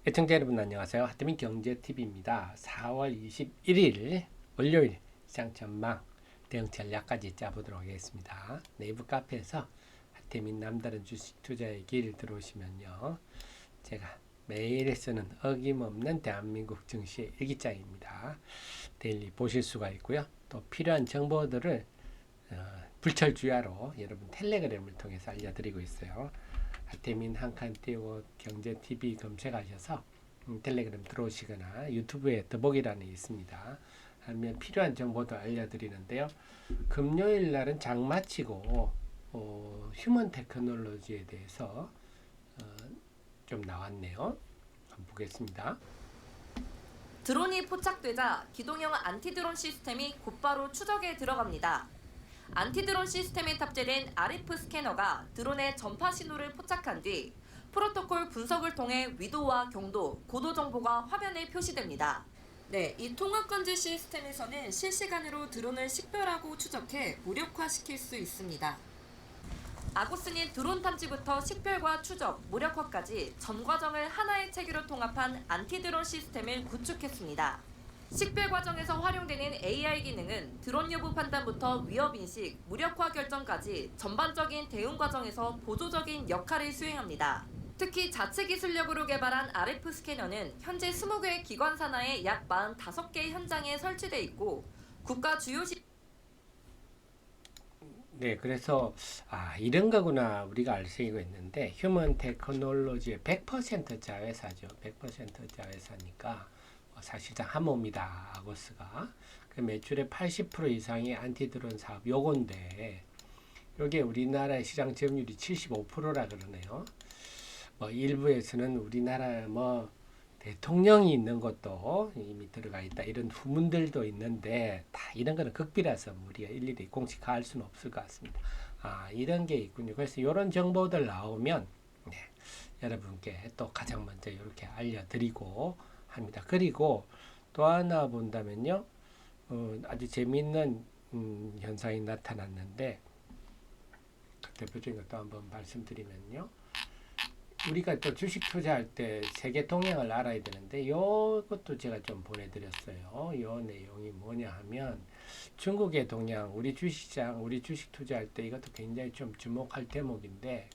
애청자 여러분 안녕하세요. 하태민 경제TV입니다. 4월 21일 월요일 시장 전망 대응 전략까지 짜보도록 하겠습니다. 네이버 카페에서 하태민 남다른 주식 투자의 길 들어오시면요. 제가 매일 쓰는 어김없는 대한민국 증시의 일기장입니다. 데일리 보실 수가 있고요. 또 필요한 정보들을 불철주야로 여러분 텔레그램을 통해서 알려드리고 있어요. 하태민 한 칸 띄우고 경제TV 검색하셔서 텔레그램 들어오시거나 유튜브에 더보기란에 있습니다. 하면 필요한 정보도 알려드리는데요. 금요일 날은 장 마치고 휴먼 테크놀로지에 대해서 좀 나왔네요. 한번 보겠습니다. 드론이 포착되자 기동형 안티드론 시스템이 곧바로 추적에 들어갑니다. 안티드론 시스템에 탑재된 RF 스캐너가 드론의 전파 신호를 포착한 뒤 프로토콜 분석을 통해 위도와 경도, 고도 정보가 화면에 표시됩니다. 이 통합 감지 시스템에서는 실시간으로 드론을 식별하고 추적해 무력화시킬 수 있습니다. 아고스는 드론 탐지부터 식별과 추적, 무력화까지 전 과정을 하나의 체계로 통합한 안티드론 시스템을 구축했습니다. 식별 과정에서 활용되는 AI 기능은 드론 여부 판단부터 위협 인식, 무력화 결정까지 전반적인 대응 과정에서 보조적인 역할을 수행합니다. 특히 자체 기술력으로 개발한 RF 스캐너는 현재 20개 기관 산하의 약 45개 현장에 설치돼 있고 국가 주요 네, 그래서 이런 거구나 우리가 알 수 있는데 휴먼 테크놀로지의 100% 자회사죠. 100% 자회사니까 사실상 한 몸이다. 아고스가 그 매출의 80% 이상이 안티드론 사업 요건데 요게 우리나라의 시장 점유율이 75%라 그러네요. 일부에서는 우리나라 대통령이 있는 것도 이미 들어가 있다 이런 후문들도 있는데 다 이런 거는 극비라서 우리가 일일이 공식화할 수는 없을 것 같습니다. 이런 게 있군요. 그래서 이런 정보들 나오면 여러분께 또 가장 먼저 이렇게 알려드리고 합니다. 그리고 또 하나 본다면요, 아주 재미있는 현상이 나타났는데 그 대표적인 것도 한번 말씀드리면요. 우리가 또 주식 투자할 때 세계 동향을 알아야 되는데 이것도 제가 좀 보내드렸어요. 이 내용이 뭐냐 하면 중국의 동향, 우리 주식시장, 우리 주식 투자할 때 이것도 굉장히 좀 주목할 대목인데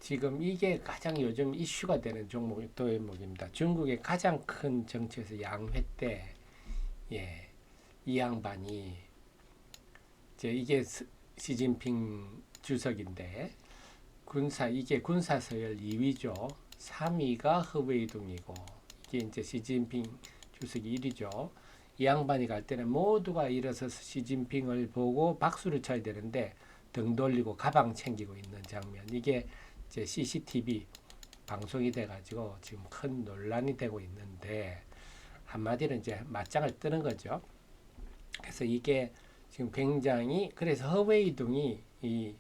지금 이게 가장 요즘 이슈가 되는 대목입니다. 중국의 가장 큰 정치에서 양회 때 이 양반이 이게 시진핑 주석인데 이게 군사 서열 2위죠. 3위가 허웨이둥이고 이게 이제 시진핑 주석이 1위죠. 이 양반이 갈 때는 모두가 일어서서 시진핑을 보고 박수를 쳐야 되는데 등 돌리고 가방 챙기고 있는 장면. 이게 이제 CCTV 방송이 돼가지고 지금 큰 논란이 되고 있는데 한마디로 이제 맞짱을 뜨는 거죠. 그래서 이게 지금 굉장히 그래서 허웨이둥이 이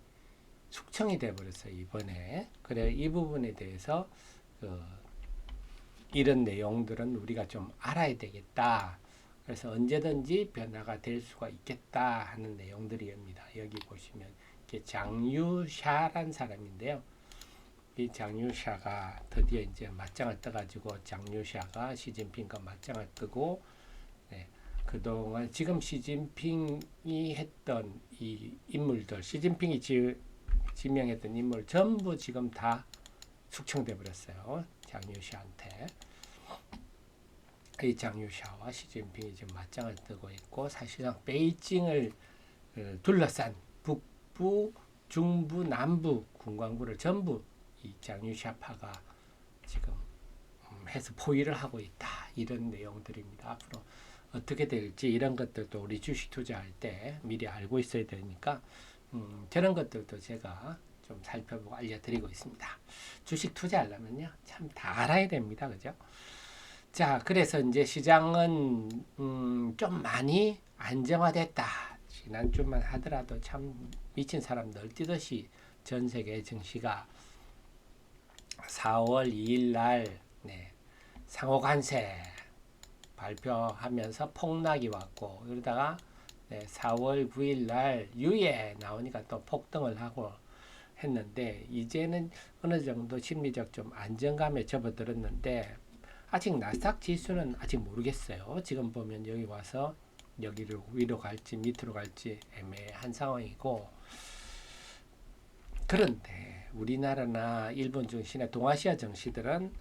숙청이 돼 버렸어요 이번에. 그래 이 부분에 대해서 이런 내용들은 우리가 좀 알아야 되겠다. 그래서 언제든지 변화가 될 수가 있겠다 하는 내용들입니다. 여기 보시면 이게 장유샤란 사람인데요. 이 장유샤가 드디어 이제 맞짱을 떠가지고 장유샤가 시진핑과 맞짱을 뜨고 그동안 지금 시진핑이 했던 이 인물들, 시진핑이 지명했던 인물 전부 지금 다 숙청돼 버렸어요. 장유샤한테. 이 장유샤와 시진핑이 지금 맞짱을 뜨고 있고 사실상 베이징을 둘러싼 북부, 중부, 남부 군광부를 전부 이 장유샤파가 지금 해서 포위를 하고 있다. 이런 내용들입니다. 앞으로 어떻게 될지 이런 것들도 우리 주식 투자할 때 미리 알고 있어야 되니까 저런 것들도 제가 좀 살펴보고 알려드리고 있습니다. 주식 투자하려면요 참 다 알아야 됩니다. 그죠? 자, 그래서 이제 시장은 좀 많이 안정화됐다. 지난주만 하더라도 참 미친 사람 널뛰듯이 전 세계 증시가 4월 2일 날 상호관세 발표하면서 폭락이 왔고 그러다가 4월 9일 날 유예 나오니까 또 폭등을 하고 했는데 이제는 어느 정도 심리적 좀 안정감에 접어들었는데 아직 나스닥 지수는 아직 모르겠어요. 지금 보면 여기 와서 여기로 위로 갈지 밑으로 갈지 애매한 상황이고, 그런데 우리나라나 일본 증시나 동아시아 증시들은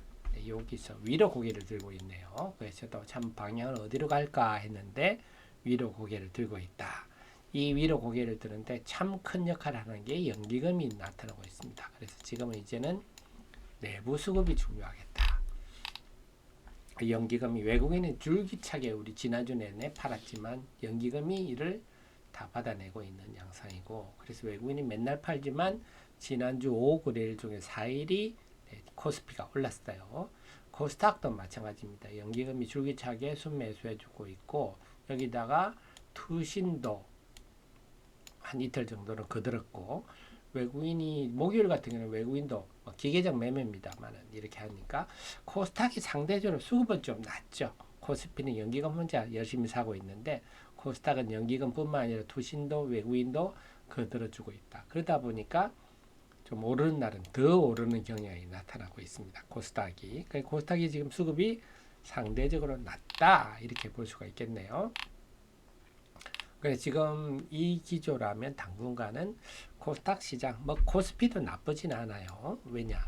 여기서 위로 고개를 들고 있네요. 그래서 또 참 방향을 어디로 갈까 했는데 위로 고개를 들고 있다. 이 위로 고개를 드는데 참 큰 역할을 하는 게 연기금이 나타나고 있습니다. 그래서 지금은 이제는 내부 수급이 중요하겠다. 연기금이, 외국인은 줄기차게 우리 지난주 내내 팔았지만 연기금이 이를 다 받아내고 있는 양상이고, 그래서 외국인이 맨날 팔지만 지난주 5 거래일 중에 4일이 코스피가 올랐어요. 코스닥도 마찬가지입니다. 연기금이 줄기차게 순매수해주고 있고, 여기다가 투신도 한 이틀 정도는 거들었고, 외국인이 목요일 같은 경우는 외국인도 기계적 매매입니다만은 이렇게 하니까 코스닥이 상대적으로 수급은 좀 낮죠. 코스피는 연기금 혼자 열심히 사고 있는데 코스닥은 연기금뿐만 아니라 투신도 외국인도 거들어주고 있다. 그러다 보니까 좀 오르는 날은 더 오르는 경향이 나타나고 있습니다. 코스닥이. 그러니까 코스닥이 지금 수급이 상대적으로 낮다, 이렇게 볼 수가 있겠네요. 그래서 지금 이 기조라면 당분간은 코스닥 시장, 뭐 코스피도 나쁘진 않아요. 왜냐?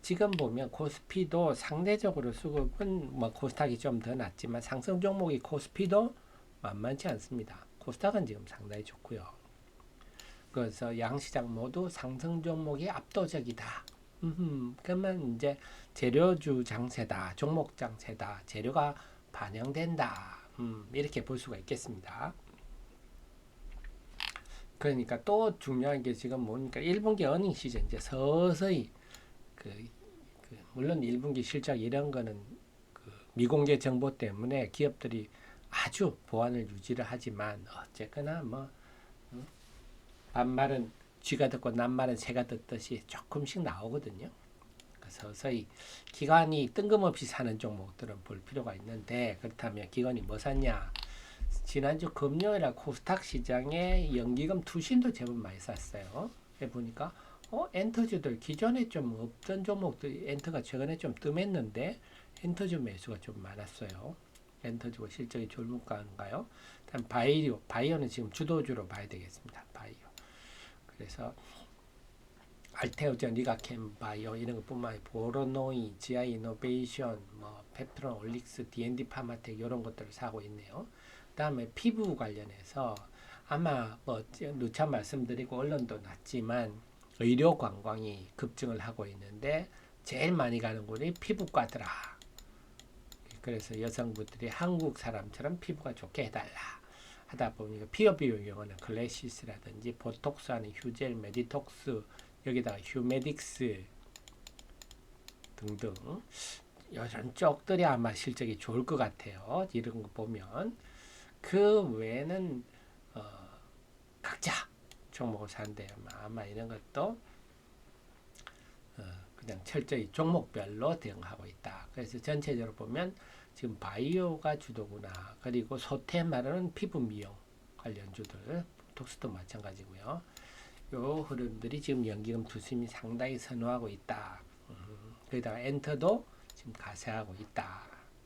지금 보면 코스피도 상대적으로 수급은 뭐 코스닥이 좀 더 낮지만 상승 종목이 코스피도 만만치 않습니다. 코스닥은 지금 상당히 좋고요. 그래서 양시장 모두 상승 종목이 압도적이다. 그러면 이제 재료주 장세다, 종목 장세다, 재료가 반영된다. 이렇게 볼 수가 있겠습니다. 그러니까 또 중요한 게 지금 뭡니까? 1분기 어닝 시즌 이제 서서히 물론 1분기 실적 이런 거는 미공개 정보 때문에 기업들이 아주 보안을 유지를 하지만 어쨌거나 뭐 반말은 쥐가 듣고 낱말은 새가 듣듯이 조금씩 나오거든요. 서서히 기관이 뜬금없이 사는 종목들은 볼 필요가 있는데, 그렇다면 기관이 뭐 샀냐? 지난주 금요일에 코스닥 시장에 연기금 투신도 제법 많이 샀어요. 보니까 엔터주들 기존에 좀 없던 종목들 엔터가 최근에 좀 뜸했는데 엔터주 매수가 좀 많았어요. 엔터주가 실적이 졸문가인가요? 다음 바이오는 지금 주도주로 봐야 되겠습니다. 바이오. 그래서 알테오젠, 리가캠 바이오 이런 것뿐만 아니라 보로노이, 지아이 이노베이션, 뭐 페트론, 올릭스, D&D 파마텍 이런 것들을 사고 있네요. 그다음에 피부 관련해서 아마 뭐 누차 말씀드리고 언론도 났지만 의료 관광이 급증을 하고 있는데 제일 많이 가는 곳이 피부과더라. 그래서 여성분들이 한국 사람처럼 피부가 좋게 해달라 하다 보니까 피부비용 경우는 글래시스라든지 보톡스 하는 휴젤, 메디톡스, 여기다가 휴메딕스 등등 이런 쪽들이 아마 실적이 좋을 것 같아요. 이런 거 보면. 그 외에는 각자 종목을 사는데 아마 이런 것도 그냥 철저히 종목별로 대응하고 있다. 그래서 전체적으로 보면 지금 바이오가 주도구나. 그리고 소태 말하는 피부 미용 관련주들, 톡스도 마찬가지고요. 요 흐름들이 지금 연기금 투심이 상당히 선호하고 있다. 거기다가 엔터도 지금 가세하고 있다.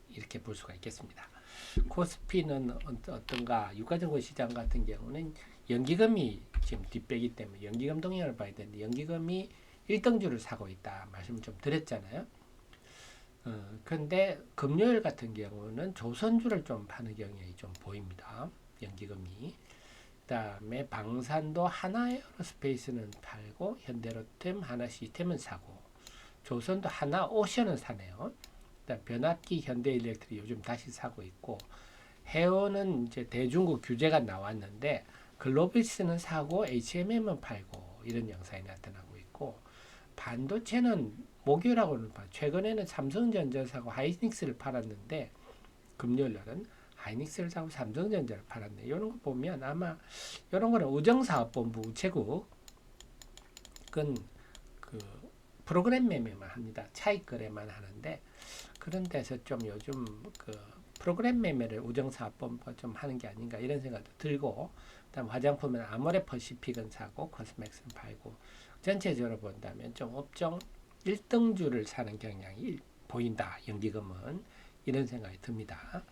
이렇게 볼 수가 있겠습니다. 코스피는 어떤가? 유가증권 시장 같은 경우는 연기금이 지금 뒷배기 때문에 연기금 동향을 봐야 되는데 연기금이 1등주를 사고 있다 말씀을 좀 드렸잖아요. 근데 금요일 같은 경우는 조선주를 좀 파는 경향이 좀 보입니다. 연기금이. 그다음에 방산도 하나에어로스페이스는 팔고 현대로템, 하나시스템은 사고 조선도 하나오션은 사네요. 변압기 현대일렉트릭 요즘 다시 사고 있고, 해오는 이제 대중국 규제가 나왔는데 글로비스는 사고 HMM은 팔고 이런 양상이 나타나고 있고, 반도체는 목요일하고는 최근에는 삼성전자 사고 하이닉스를 팔았는데 금요일날은 하이닉스를 사고 삼성전자를 팔았네. 이런 거 보면 아마 이런 거는 우정사업본부 우체국 그건 프로그램 매매만 합니다. 차익 거래만 하는데 그런 데서 좀 요즘 프로그램 매매를 우정사업본부가 좀 하는 게 아닌가 이런 생각도 들고, 그다음 화장품은 아모레 퍼시픽은 사고 코스맥스는 팔고, 전체적으로 본다면 좀 업종 1등주를 사는 경향이 보인다. 연기금은 이런 생각이 듭니다.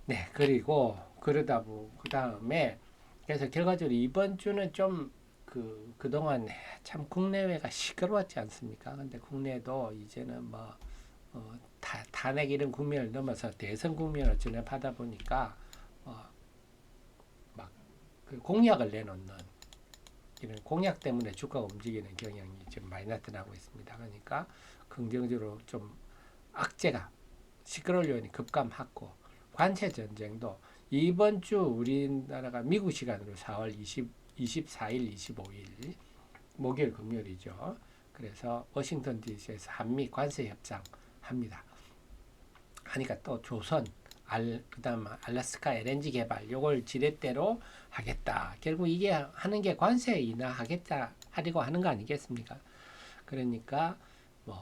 네, 그리고 그러다 그 다음에 그래서 결과적으로 이번 주는 좀 그동안 참 국내외가 시끄러웠지 않습니까? 근데 국내도 이제는 뭐 탄핵 이런 국면을 넘어서 대선 국면을 진입하다 보니까 막그 공약을 내놓는 이런 공약 때문에 주가가 움직이는 경향이 좀 많이 나타나고 있습니다. 그러니까 긍정적으로 좀 악재가 시끄러울 요인이 급감하고 관세 전쟁도 이번 주 우리나라가 미국 시간으로 4월 24일, 25일 목요일 금요일이죠. 그래서 워싱턴 DC에서 한미 관세 협상 합니다. 하니까 또 조선 그다음 알래스카 LNG 개발 요걸 지렛대로 하겠다. 결국 이게 하는 게 관세 인하하겠다 하려고 하는 거 아니겠습니까? 그러니까 뭐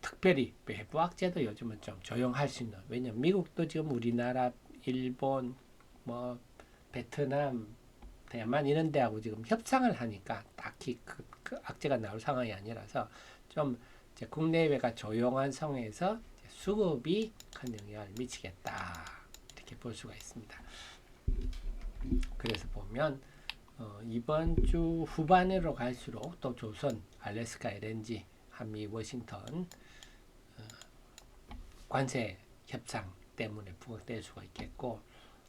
특별히 외부 악재도 요즘은 좀 조용할 수 있는. 왜냐면 미국도 지금 우리나라, 일본, 뭐 베트남, 대만 이런 데하고 지금 협상을 하니까 딱히 그 악재가 나올 상황이 아니라서 좀 이제 국내외가 조용한 상황에서 수급이 큰 영향을 미치겠다. 이렇게 볼 수가 있습니다. 그래서 보면 이번 주 후반으로 갈수록 또 조선, 알래스카 LNG, 한미 워싱턴 관세 협상 때문에 부각될 수가 있겠고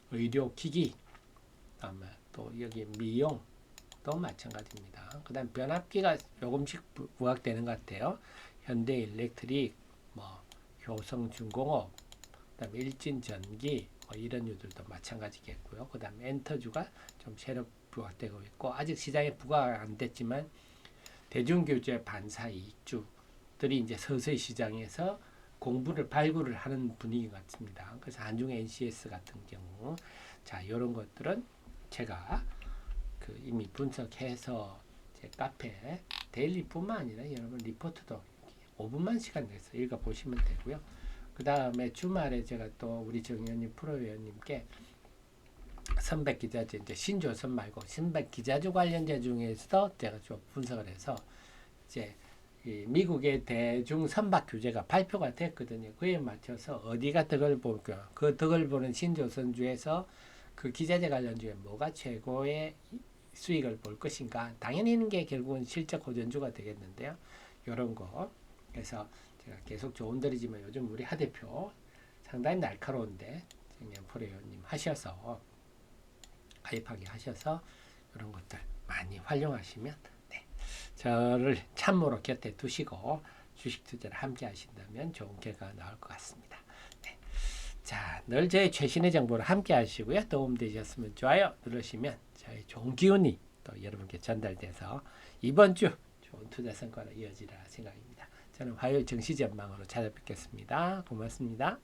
의료기기 아마 또 여기 미용도 마찬가지입니다. 그 다음 변압기가 조금씩 부각되는 것 같아요. 현대일렉트릭, 뭐 효성중공업, 그 다음에 일진전기 뭐 이런 유들도 마찬가지겠고요. 그 다음에 엔터주가 좀 새로 부각되고 있고 아직 시장에 부각 안 됐지만 대중교재 반사 이익주들이 이제 서서히 시장에서 발굴을 하는 분위기 같습니다. 그래서 한중 NCS 같은 경우 자 이런 것들은 제가 이미 분석해서 제 카페 데일리뿐만 아니라 여러분 리포트도 5분만 시간 내서 읽어보시면 되고요. 그 다음에 주말에 제가 또 우리 정의원님 프로위원님께 선백 기자재 이제 신조선 말고 선백 기자재 관련제 중에서 제가 좀 분석을 해서 이제 미국의 대중 선박 규제가 발표가 됐거든요. 그에 맞춰서 어디가 덕을 볼까? 그 덕을 보는 신조선주에서 그 기자재 관련주에 뭐가 최고의 수익을 볼 것인가? 당연히 있는 게 결국은 실적 호전주가 되겠는데요. 이런 거. 그래서 제가 계속 조언드리지만 요즘 우리 하 대표 상당히 날카로운데 정년 프로위원님 하셔서 가입하게 하셔서 이런 것들 많이 활용하시면 저를 참모로 곁에 두시고 주식 투자를 함께 하신다면 좋은 결과가 나올 것 같습니다. 네. 자, 늘 저희 최신의 정보를 함께 하시고요. 도움되셨으면 좋아요 누르시면 저희 좋은 기운이 또 여러분께 전달돼서 이번 주 좋은 투자 성과로 이어지리라 생각입니다. 저는 화요일 정시 전망으로 찾아뵙겠습니다. 고맙습니다.